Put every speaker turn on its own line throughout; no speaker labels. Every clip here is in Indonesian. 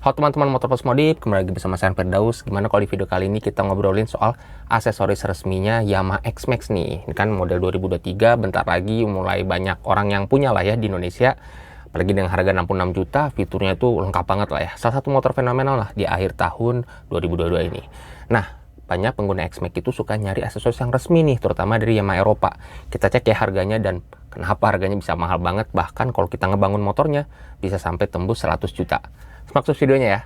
Halo teman-teman Motorpods Modif, kembali lagi bersama saya Firdaus. Gimana kalau di video kali ini kita ngobrolin soal aksesoris resminya Yamaha X-Max nih. Ini kan model 2023, bentar lagi mulai banyak orang yang punya lah ya di Indonesia. Apalagi dengan harga 66 juta, fiturnya itu lengkap banget lah ya. Salah satu motor fenomenal lah di akhir tahun 2022 ini. Nah, banyak pengguna X-Max itu suka nyari aksesoris yang resmi nih, terutama dari Yamaha Eropa. Kita cek ya harganya dan kenapa harganya bisa mahal banget. Bahkan kalau kita ngebangun motornya, bisa sampai tembus 100 juta. Simak terus videonya ya.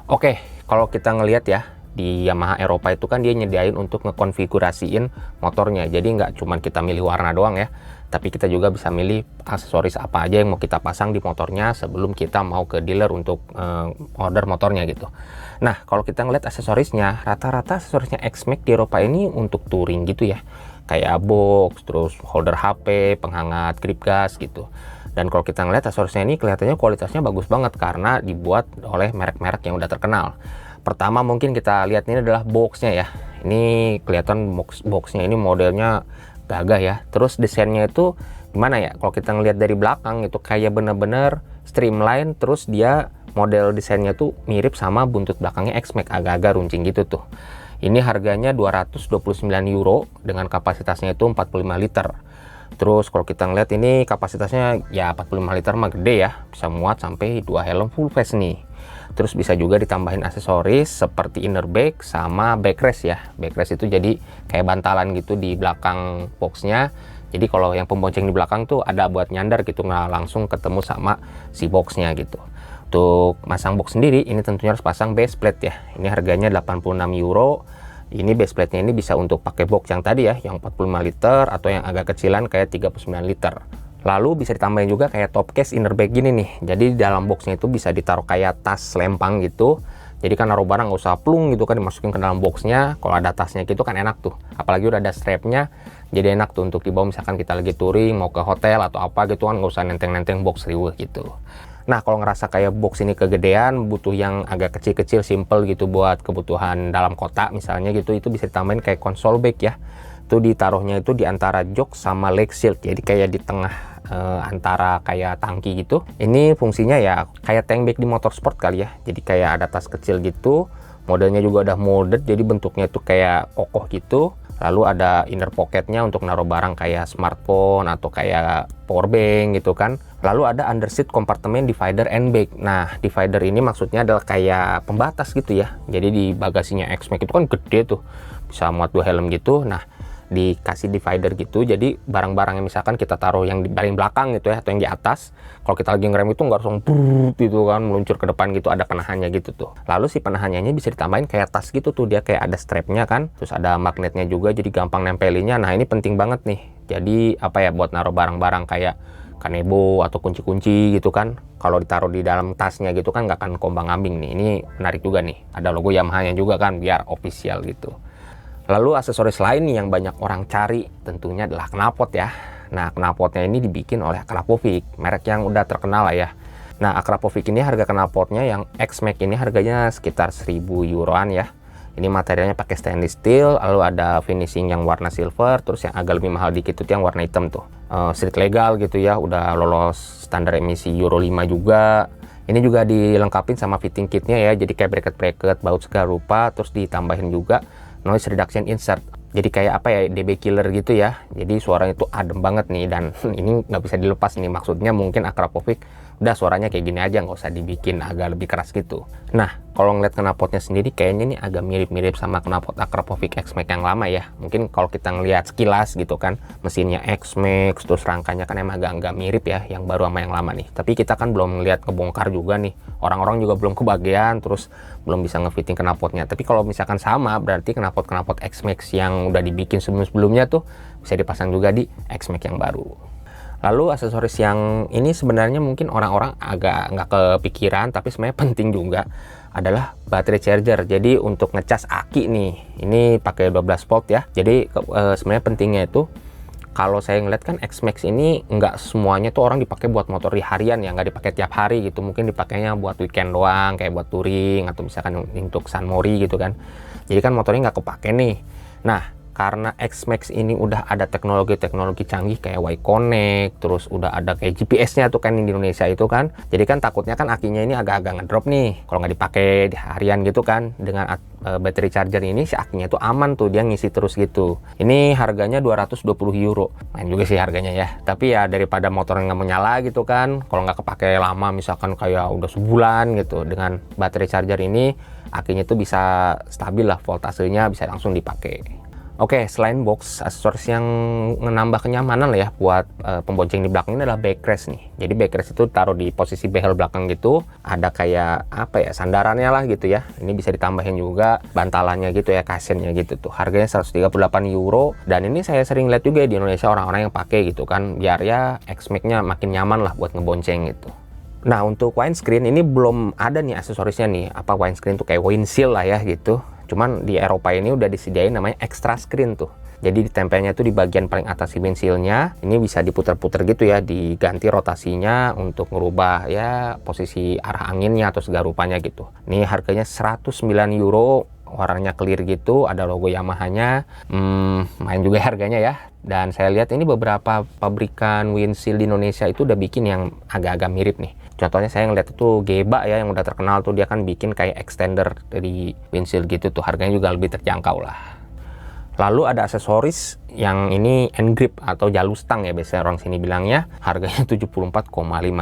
Oke, kalau kita ngelihat ya, di Yamaha Eropa itu kan dia nyediain untuk ngekonfigurasiin motornya. Jadi nggak cuma kita milih warna doang ya, tapi kita juga bisa milih aksesoris apa aja yang mau kita pasang di motornya sebelum kita mau ke dealer untuk order motornya gitu. Nah, kalau kita ngelihat aksesorisnya, rata-rata aksesorisnya X-Max di Eropa ini untuk touring gitu ya. Kayak box, terus holder HP, penghangat grip gas gitu. Dan kalau kita ngeliat aksesorisnya ini kelihatannya kualitasnya bagus banget karena dibuat oleh merek-merek yang udah terkenal. Pertama mungkin kita lihat ini adalah boxnya ya. Ini kelihatan boxnya ini modelnya gagah ya. Terus desainnya itu gimana ya? Kalau kita ngelihat dari belakang itu kayak bener-bener streamline. Terus dia model desainnya tuh mirip sama buntut belakangnya X-Max, agak-agak runcing gitu tuh. Ini harganya 229 euro dengan kapasitasnya itu 45 liter. Terus kalau kita ngeliat ini kapasitasnya ya 45 liter mah gede ya, bisa muat sampai 2 helm full face nih. Terus bisa juga ditambahin aksesoris seperti inner bag sama backrest ya. Backrest itu jadi kayak bantalan gitu di belakang boxnya. Jadi kalau yang pembonceng di belakang tuh ada buat nyandar gitu, nggak langsung ketemu sama si boxnya gitu. Untuk masang box sendiri ini tentunya harus pasang base plate ya. Ini harganya 86 euro. Ini base plate-nya ini bisa untuk pakai box yang tadi ya, yang 45 liter atau yang agak kecilan kayak 39 liter. Lalu bisa ditambahin juga kayak top case inner bag gini nih. Jadi di dalam boxnya itu bisa ditaruh kayak tas lempang gitu. Jadi kan naruh barang nggak usah plung gitu kan, dimasukin ke dalam boxnya. Kalau ada tasnya gitu kan enak tuh. Apalagi udah ada strapnya, jadi enak tuh untuk dibawa misalkan kita lagi touring, mau ke hotel atau apa gitu kan, nggak usah nenteng-nenteng box riweuh gitu. Nah, kalau ngerasa kayak box ini kegedean, butuh yang agak kecil-kecil, simple gitu buat kebutuhan dalam kota misalnya gitu, itu bisa ditambahin kayak console bag ya. Itu ditaruhnya itu di antara jok sama leg shield, jadi kayak di tengah antara kayak tangki gitu. Ini fungsinya ya kayak tank bag di motor sport kali ya, jadi kayak ada tas kecil gitu. Modelnya juga udah molded, jadi bentuknya itu kayak kokoh gitu. Lalu ada inner pocketnya untuk naruh barang kayak smartphone atau kayak power bank gitu kan. Lalu ada underseat compartment divider and bag. Nah, divider ini maksudnya adalah kayak pembatas gitu ya. Jadi di bagasinya X-Max itu kan gede tuh, bisa muat 2 helm gitu. Nah, dikasih divider gitu, jadi barang-barang yang misalkan kita taruh yang di paling belakang gitu ya, atau yang di atas, kalau kita lagi ngerem itu nggak langsung brrrr gitu kan, meluncur ke depan gitu, ada penahannya gitu tuh. Lalu si penahannya bisa ditambahin kayak tas gitu tuh, dia kayak ada strapnya kan, terus ada magnetnya juga, jadi gampang nempelinnya. Nah, ini penting banget nih, jadi apa ya, buat naruh barang-barang kayak kanebo atau kunci-kunci gitu kan, kalau ditaruh di dalam tasnya gitu kan nggak akan kombang-ambing nih. Ini menarik juga nih, ada logo Yamaha-nya juga kan, biar official gitu. Lalu aksesoris lain yang banyak orang cari tentunya adalah knalpot ya. Nah, knalpotnya ini dibikin oleh Akrapovic, merek yang udah terkenal lah ya. Nah, Akrapovic ini harga knalpotnya yang X-Max ini harganya sekitar 1000 euroan ya. Ini materialnya pakai stainless steel, lalu ada finishing yang warna silver, terus yang agak lebih mahal dikit itu yang warna hitam tuh. Street legal gitu ya, udah lolos standar emisi Euro 5 juga. Ini juga dilengkapin sama fitting kitnya ya, jadi kayak bracket-bracket, baut segala rupa, terus ditambahin juga noise reduction insert. Jadi kayak apa ya, DB killer gitu ya. Jadi suaranya tuh adem banget nih, dan ini nggak bisa dilepas nih. Maksudnya mungkin Akrapovic udah suaranya kayak gini aja, nggak usah dibikin agak lebih keras gitu. Nah, kalau ngeliat knalpotnya sendiri kayaknya ini agak mirip-mirip sama knalpot Akrapovic X-Max yang lama ya. Mungkin kalau kita ngeliat sekilas gitu kan, mesinnya X-Max, terus rangkanya kan emang agak mirip ya, yang baru sama yang lama nih. Tapi kita kan belum ngeliat ngebongkar juga nih. Orang-orang juga belum kebagian, terus belum bisa ngefitting knalpotnya. Tapi kalau misalkan sama, berarti knalpot X-Max yang udah dibikin sebelum-sebelumnya tuh bisa dipasang juga di X-Max yang baru. Lalu aksesoris yang ini sebenarnya mungkin orang-orang agak nggak kepikiran, tapi sebenarnya penting juga, adalah baterai charger. Jadi untuk ngecas aki nih, ini pakai 12 volt ya. Jadi sebenarnya pentingnya itu, kalau saya ngeliat kan X-Max ini nggak semuanya tuh orang dipakai buat motor di harian ya, nggak dipakai tiap hari gitu. Mungkin dipakainya buat weekend doang, kayak buat touring atau misalkan untuk San Mori gitu kan. Jadi kan motornya nggak kepake nih. Nah, karena X-Max ini udah ada teknologi-teknologi canggih kayak Y-Connect, terus udah ada kayak GPS-nya tuh kan di Indonesia itu kan. Jadi kan takutnya kan akinya ini agak-agak ngedrop nih kalau nggak dipakai di harian gitu kan. Dengan battery charger ini si akinya tuh aman tuh, dia ngisi terus gitu. Ini harganya 220 euro. Main juga sih harganya ya. Tapi ya daripada motor nggak menyala gitu kan, kalau nggak kepake lama misalkan kayak udah sebulan gitu, dengan battery charger ini akinya tuh bisa stabil lah, voltasenya bisa langsung dipakai. Oke, selain box, aksesoris yang menambah kenyamanan lah ya buat pembonceng di belakang ini adalah backrest nih. Jadi backrest itu taruh di posisi behel belakang gitu, ada kayak apa ya, sandarannya lah gitu ya. Ini bisa ditambahin juga bantalannya gitu ya, cushionnya gitu tuh. Harganya 138 euro, dan ini saya sering lihat juga di Indonesia orang-orang yang pakai gitu kan, biar ya X-Max-nya makin nyaman lah buat ngebonceng gitu. Nah, untuk windscreen ini belum ada nih aksesorisnya nih. Apa windscreen tuh kayak windshield lah ya gitu. Cuman di Eropa ini udah disediain namanya extra screen tuh. Jadi ditempelnya tuh di bagian paling atas si windshieldnya. Ini bisa diputer-puter gitu ya, diganti rotasinya untuk merubah ya posisi arah anginnya atau segala rupanya gitu. Ini harganya 109 euro, warnanya clear gitu, ada logo Yamaha-nya. Main juga harganya ya. Dan saya lihat ini beberapa pabrikan windshield di Indonesia itu udah bikin yang agak-agak mirip nih. Contohnya saya ngeliat itu Geba ya, yang udah terkenal tuh, dia kan bikin kayak extender dari windshield gitu tuh, harganya juga lebih terjangkau lah. Lalu ada aksesoris yang ini end grip atau jalustang ya biasanya orang sini bilangnya, harganya 74,5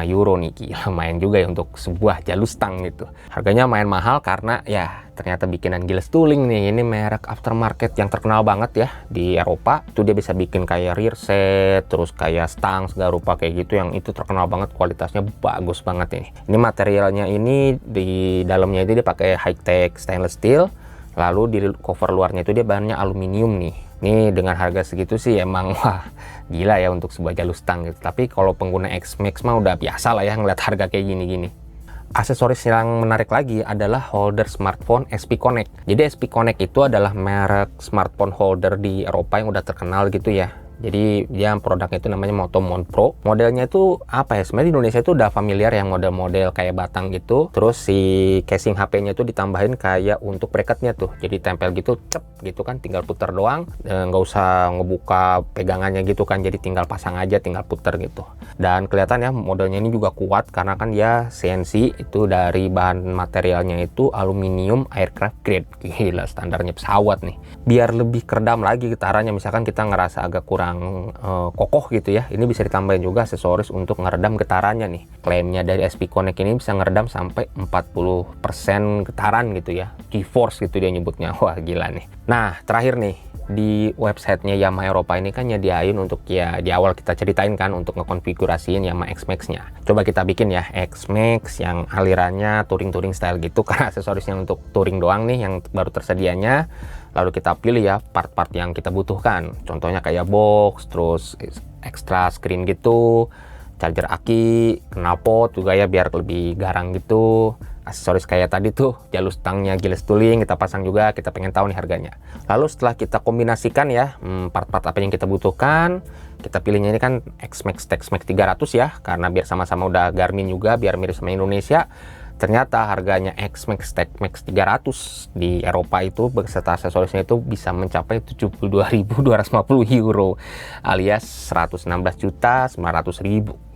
euro nih. Gila, lumayan juga ya untuk sebuah jalustang gitu. Harganya main mahal karena ya ternyata bikinan Giles Tooling nih. Ini merek aftermarket yang terkenal banget ya di Eropa. Itu dia bisa bikin kayak rear set, terus kayak stang segala rupa kayak gitu, yang itu terkenal banget, kualitasnya bagus banget ini. Ini materialnya ini di dalamnya itu dia pakai high tech stainless steel. Lalu di cover luarnya itu dia bahannya aluminium nih. Ini dengan harga segitu sih emang wah gila ya untuk sebuah jalustang gitu. Tapi kalau pengguna X-Max mah udah biasa lah ya ngeliat harga kayak gini-gini. Aksesoris yang menarik lagi adalah holder smartphone SP Connect. Jadi SP Connect itu adalah merek smartphone holder di Eropa yang udah terkenal gitu ya. Jadi dia produknya itu namanya Moto Mount Pro. Modelnya itu apa ya, sebenarnya di Indonesia itu udah familiar yang model-model kayak batang gitu. Terus si casing HP-nya itu ditambahin kayak untuk bracketnya tuh. Jadi tempel gitu, cep gitu kan, tinggal puter doang. Nggak usah ngebuka pegangannya gitu kan. Jadi tinggal pasang aja, tinggal puter gitu. Dan kelihatan ya modelnya ini juga kuat karena kan dia CNC, itu dari bahan materialnya itu aluminium aircraft grade. Gila, standarnya pesawat nih. Biar lebih keredam lagi getarannya, misalkan kita ngerasa agak kurang kokoh gitu ya, ini bisa ditambahin juga aksesoris untuk ngeredam getarannya nih. Klaimnya dari SP Connect ini bisa ngeredam sampai 40% getaran gitu ya, G-force gitu dia nyebutnya. Wah gila nih. Nah terakhir nih, di websitenya Yamaha Eropa ini kan nyediain untuk ya di awal kita ceritain kan untuk ngekonfigurasiin Yamaha X-Max nya. Coba kita bikin ya X-Max yang alirannya touring-touring style gitu, karena aksesorisnya untuk touring doang nih yang baru tersedianya. Lalu kita pilih ya part-part yang kita butuhkan. Contohnya kayak box, terus extra screen gitu, charger aki, knalpot juga ya biar lebih garang gitu. Aksesoris kayak tadi tuh, jalustangnya Giles Tooling kita pasang juga, kita pengen tahu nih harganya. Lalu setelah kita kombinasikan ya part-part apa yang kita butuhkan, kita pilihnya ini kan X-Max Tex-Max 300 ya, karena biar sama-sama udah Garmin juga, biar mirip sama Indonesia. Ternyata harganya X-Max Tex-Max 300 di Eropa itu beserta aksesorisnya itu bisa mencapai 72.250 euro alias 116.900.000.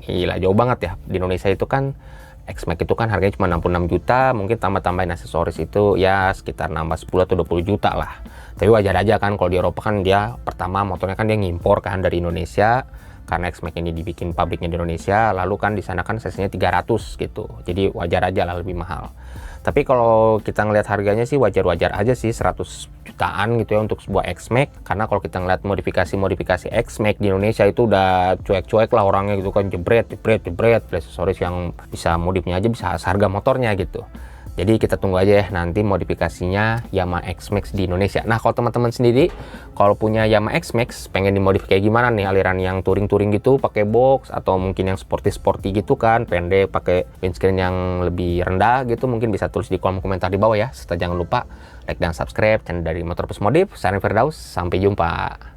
Gila, jauh banget ya. Di Indonesia itu kan X-Max itu kan harganya cuma 66 juta, mungkin tambah-tambahin aksesoris itu ya sekitar nambah 10 atau 20 juta lah. Tapi wajar aja kan kalau di Eropa kan dia pertama motornya kan dia ngimpor kan dari Indonesia. Karena X-Max ini dibikin pabriknya di Indonesia, lalu kan di sana kan sesinya 300 gitu. Jadi wajar aja lah lebih mahal. Tapi kalau kita ngelihat harganya sih wajar-wajar aja sih, 100 jutaan gitu ya untuk sebuah X-Max. Karena kalau kita ngelihat modifikasi X-Max di Indonesia itu udah cuek-cuek lah orangnya gitu kan, jebret, aksesoris yang bisa modifnya aja bisa harga motornya gitu. Jadi kita tunggu aja ya nanti modifikasinya Yamaha X-Max di Indonesia. Nah kalau teman-teman sendiri kalau punya Yamaha X-Max pengen dimodif kayak gimana nih, aliran yang touring-touring gitu pakai box atau mungkin yang sporty-sporty gitu kan, pendek pakai windscreen yang lebih rendah gitu, mungkin bisa tulis di kolom komentar di bawah ya. Serta jangan lupa like dan subscribe channel dari Motor Plus Modif. Saya Firdaus, sampai jumpa.